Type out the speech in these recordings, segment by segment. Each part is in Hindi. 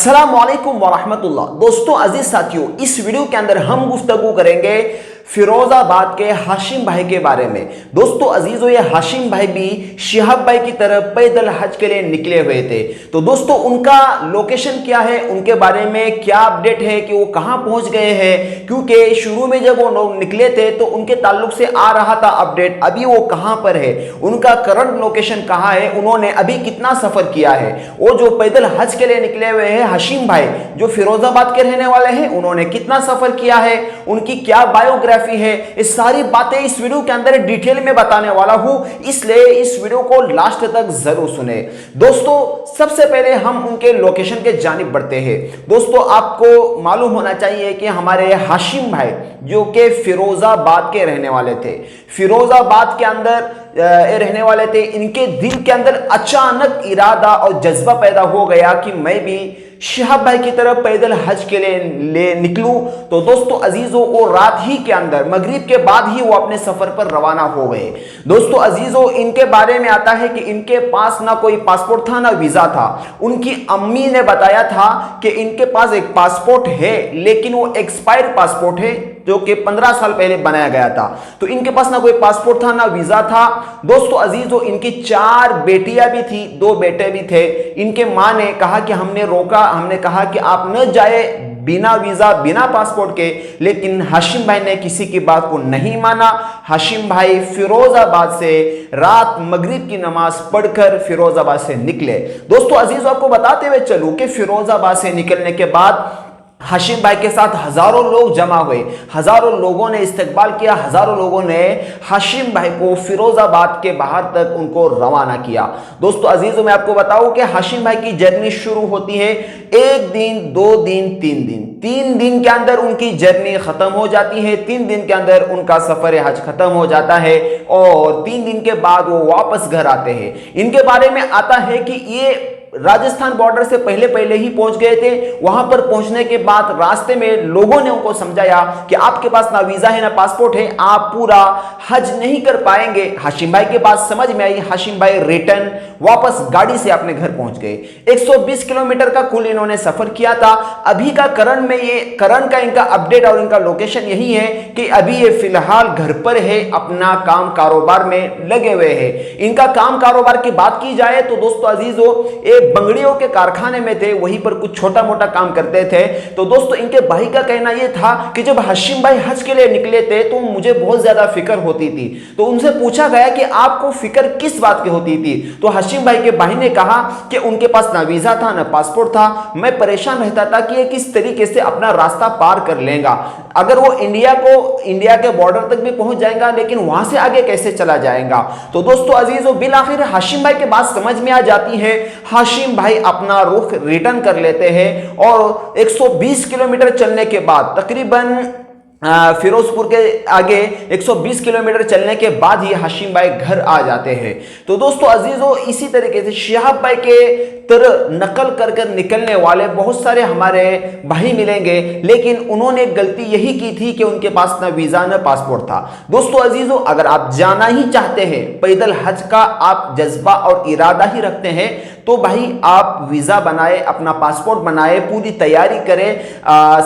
अस्सलाम वालेकुम वरहमतुल्लाह। दोस्तों अजीज साथियों, इस वीडियो के अंदर हम गुफ्तगू करेंगे फिरोजाबाद के हाशिम भाई के बारे में। दोस्तों अजीजों, ये हाशिम भाई भी शिहाब भाई की तरह पैदल हज के लिए निकले हुए थे। तो दोस्तों उनका लोकेशन क्या है, उनके बारे में क्या अपडेट है कि वो कहां पहुंच गए हैं, क्योंकि शुरू में जब वो लोग निकले थे तो उनके ताल्लुक से आ रहा था अपडेट, अभी वो कहां पर है, उनका करंट लोकेशन कहां है, उन्होंने अभी कितना सफर किया है। वो जो पैदल हज के लिए निकले हुए हैं हाशिम भाई, जो फिरोजाबाद के रहने वाले हैं, उन्होंने कितना सफर किया है, उनकी क्या बायोग्राफी है, ये सारी बातें इस वीडियो के अंदर डिटेल में बताने वाला हूं, इसलिए इस वीडियो को लास्ट तक जरूर सुने। दोस्तों सबसे पहले हम उनके लोकेशन के जानिब बढ़ते हैं। दोस्तों आपको मालूम होना चाहिए कि हमारे हाशिम भाई जो कि फिरोजाबाद के रहने वाले थे, फिरोजाबाद के अंदर रहने वाले थे, इनके दिल के अंदर अचानक इरादा और जज्बा पैदा हो गया कि मैं भी शिहाब भाई की तरफ पैदल हज के लिए निकलूं। तो दोस्तों अजीजों, वो रात ही के अंदर मगरिब के बाद ही वो अपने सफर पर रवाना हो गए। दोस्तों अजीजों, इनके बारे में आता है कि इनके पास ना कोई पासपोर्ट था ना वीजा था। उनकी अम्मी ने बताया था कि इनके पास एक पासपोर्ट है, लेकिन वो एक्सपायर पासपोर्ट है जो कि 15 साल पहले बनाया गया था। तो इनके पास ना कोई पासपोर्ट था ना वीजा था। दोस्तों अजीजों, इनकी 4 बेटियां भी थी, 2 बेटे भी थे। इनके मां ने कहा कि हमने रोका, हमने कहा कि आप न जाए बिना वीजा बिना पासपोर्ट के, लेकिन हाशिम भाई ने किसी की बात को नहीं माना। हाशिम भाई फिरोजाबाद से रात मगरिब की नमाज पढ़कर फिरोजाबाद से निकले। दोस्तों अजीजों, आपको बताते हुए चलूं कि फिरोजाबाद से निकलने के बाद हाशिम भाई के साथ हजारों लोग जमा हुए, हजारों लोगों ने इस्तकबाल किया, हजारों लोगों ने हाशिम भाई को फिरोजाबाद के बाहर तक उनको रवाना किया। दोस्तों अजीजों, मैं आपको बताऊं कि हाशिम भाई की जर्नी शुरू होती है 1 दिन 2 दिन 3 दिन, 3 दिन के अंदर उनकी जर्नी खत्म हो जाती है। 3 दिन के अंदर उनका सफर हज खत्म हो जाता है और 3 दिन के बाद वो वापस घर आते हैं। इनके बारे में आता है कि ये राजस्थान बॉर्डर से पहले ही पहुंच गए थे। वहां पर पहुंचने के बाद रास्ते में लोगों ने उनको समझाया कि आपके पास ना वीजा है ना पासपोर्ट है, आप पूरा हज नहीं कर पाएंगे। हाशिम भाई के बात समझ में आई, हाशिम भाई रिटर्न वापस गाड़ी से अपने घर पहुंच गए। 120 किलोमीटर का कुल इन्होंने सफर किया था। अभी का करंट का इनका अपडेट और इनका लोकेशन यही है कि अभी ये फिलहाल घर पर है, अपना काम कारोबार में लगे हुए हैं। इनका काम कारोबार की बात की जाए तो दोस्तों अजीजों, एक बंगड़ियों के कारखाने में थे, वहीं पर कुछ छोटा मोटा काम करते थे। तो दोस्तों इनके भाई का कहना यह था कि जब हाशिम भाई हज के लिए निकले थे तो मुझे बहुत ज्यादा फिक्र होती थी। तो उनसे पूछा गया कि आपको फिक्र किस बात की होती थी। तो हाशिम भाई के भाई ने कहा कि उनके पास ना वीजा था ना पासपोर्ट था, मैं परेशान रहता था कि ये किस तरीके से अपना रास्ता पार कर लेगा। अगर वो इंडिया के बॉर्डर तक भी पहुंच जाएगा, लेकिन वहां से आगे कैसे चला जाएगा। तो दोस्तों अजीजों, बिल आखिर हाशिम भाई के बात समझ में आ जाती है। हाशिम भाई अपना रुख रिटर्न कर लेते हैं और 120 किलोमीटर चलने के बाद, तकरीबन फिरोजपुर के आगे 120 किलोमीटर चलने के बाद ही हाशिम भाई घर आ जाते हैं। तो दोस्तों अजीजों, इसी तरीके से शिहाब भाई के तरह नकल कर निकलने वाले बहुत सारे हमारे भाई मिलेंगे, लेकिन उन्होंने गलती यही की थी कि उनके पास ना वीजा ना पासपोर्ट था। दोस्तों अजीजों, अगर आप जाना ही चाहते हैं, पैदल हज का आप जज्बा और इरादा ही रखते हैं, तो भाई आप वीजा बनाए, अपना पासपोर्ट बनाए, पूरी तैयारी करें,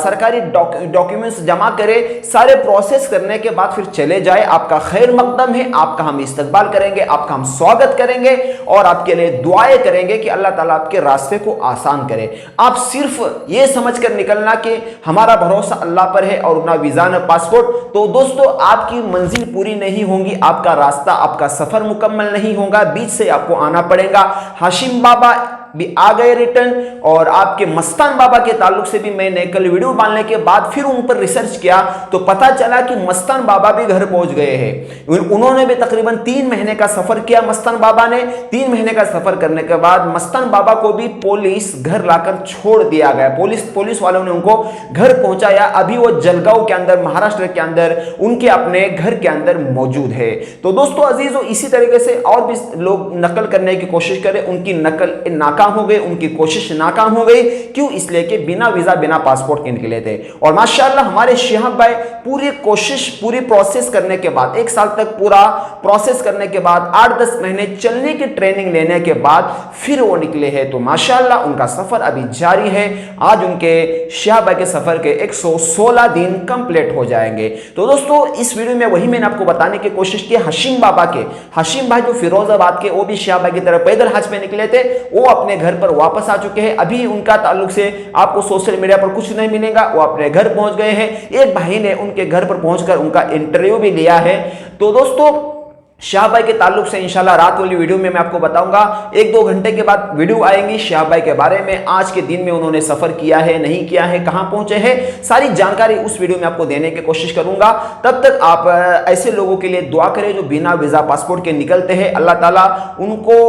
सरकारी डॉक्यूमेंट्स जमा करें, सारे प्रोसेस करने के बाद फिर चले जाए। आपका खैर मकदम है, आपका हम इस्तकबाल करेंगे, आपका हम स्वागत करेंगे और आपके लिए दुआएं करेंगे कि अल्लाह ताला आपके रास्ते को आसान करे। आप सिर्फ ये समझकर निकलना कि हमारा भरोसा अल्लाह पर है और ना वीजा ना पासपोर्ट। तो दोस्तों आपकी मंजिल पूरी नहीं होगी, आपका रास्ता, आपका सफर मुकम्मल नहीं होगा, बीच से आपको आना पड़ेगा। हाशिम बाबा भी आ गए रिटर्न, और आपके मस्तान बाबा के ताल्लुक से भी मैंने कल वीडियो डालने के बाद फिर उन पर रिसर्च किया तो पता चला कि मस्तान बाबा भी घर पहुंच गए हैं। उन्होंने भी तकरीबन 3 महीने का सफर किया। मस्तान बाबा ने 3 महीने का सफर करने के बाद मस्तान बाबा को भी पुलिस घर लाकर छोड़ दिया गया। पुलिस वालों ने उनको घर पहुंचाया। अभी वो जलगांव के अंदर, महाराष्ट्र के अंदर, उनके अपने घर के अंदर मौजूद है। तो दोस्तों अजीजों, इसी तरीके से और भी लोग नकल करने की कोशिश करें, उनकी नकल नाकाम हो गए, उनकी कोशिश नाकाम हो गई। क्यों? इसलिए कि बिना वीजा बिना पासपोर्ट के निकले थे। और माशाअल्लाह हमारे शिहाब भाई पूरी कोशिश, पूरी प्रोसेस करने के बाद, 1 साल तक पूरा प्रोसेस करने के बाद, 8-10 महीने चलने की ट्रेनिंग लेने के बाद फिर वो निकले हैं। तो माशाअल्लाह उनका सफर अभी जारी है। आज उनके शिहाब भाई के सफर के 116 दिन कंप्लीट हो जाएंगे। तो दोस्तों इस वीडियो में वही मैंने आपको बताने की कोशिश की, हाशिम भाई जो फिरोजाबाद के, वो भी शिहाब भाई की तरह पैदल हज में निकले थे, वो अपने घर पर वापस आ चुके हैं। अभी उनका ताल्लुक से आपको सोशल मीडिया पर कुछ नहीं मिलेगा, वो अपने घर पहुंच गए हैं। एक भाई ने उनके घर पर पहुंचकर उनका इंटरव्यू भी लिया है। तो दोस्तों शिहाब भाई के ताल्लुक से इंशाल्लाह रात वाली वीडियो में मैं आपको बताऊंगा। 1-2 घंटे के बाद वीडियो आएंगी शिहाब भाई के बारे में, आज के दिन में उन्होंने सफर किया है, नहीं किया है, कहां पहुंचे हैं, सारी जानकारी उस वीडियो में आपको देने की कोशिश करूंगा। तब तक आप ऐसे लोगों के लिए दुआ करें जो बिना वीजा पासपोर्ट के निकलते हैं। अल्लाह ताला उनको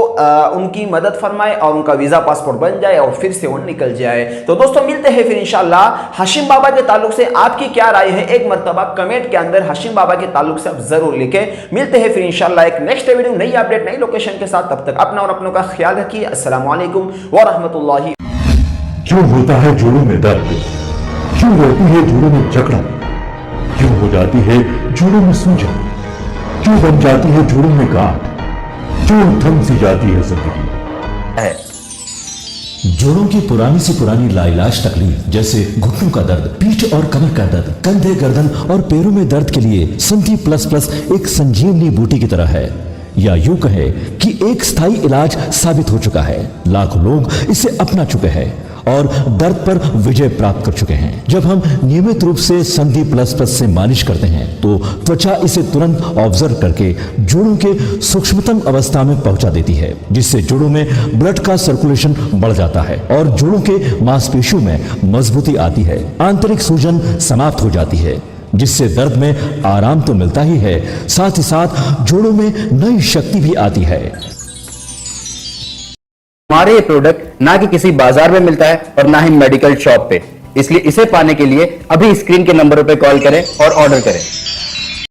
उनकी मदद फरमाए और उनका वीजा पासपोर्ट बन जाए और फिर से वो निकल जाए। तो दोस्तों मिलते हैं फिर इंशाल्लाह। हाशिम बाबा के ताल्लुक से आपकी क्या राय है, एक मरतबा कमेंट के अंदर हाशिम बाबा के ताल्लुक से आप जरूर लिखें। मिलते हैं फिर इंशाल्लाह एक नेक्स्ट वीडियो, नई अपडेट, नई लोकेशन के साथ। तब तक अपना और अपनों का ख्याल रखिए। अस्सलाम वालेकुम व रहमतुल्लाहि। क्यों होता है जोड़ों में दर्द, क्यों रहती है जोड़ों में जकड़न, क्यों हो जाती है जोड़ों में सूजन, क्यों बन जाती है जोड़ों में गांठ, क्यों थम सी जाती है जिंदगी। जोड़ों की पुरानी से पुरानी लाइलाज तकलीफ जैसे घुटनों का दर्द, पीठ और कमर का दर्द, कंधे, गर्दन और पैरों में दर्द के लिए संधि प्लस प्लस एक संजीवनी बूटी की तरह है, या यूं कहे कि एक स्थायी इलाज साबित हो चुका है। लाखों लोग इसे अपना चुके हैं और दर्द पर विजय प्राप्त कर चुके हैं। जब हम नियमित रूप से संधि प्लस प्लस से मालिश करते हैं तो त्वचा इसे तुरंत ऑब्जर्व करके जोड़ों के सूक्ष्मतम अवस्था में पहुंचा देती है, जिससे जोड़ों में ब्लड का सर्कुलेशन बढ़ जाता है और जोड़ों के मांसपेशियों में मजबूती आती है। आंतरिक सूजन समाप्त हो जाती है, जिससे दर्द में आराम तो मिलता ही है, साथ ही साथ जोड़ों में नई शक्ति भी आती है। हमारे ये प्रोडक्ट ना कि किसी बाजार में मिलता है और ना ही मेडिकल शॉप पे, इसलिए इसे पाने के लिए अभी स्क्रीन के नंबरों पे कॉल करें और ऑर्डर करें।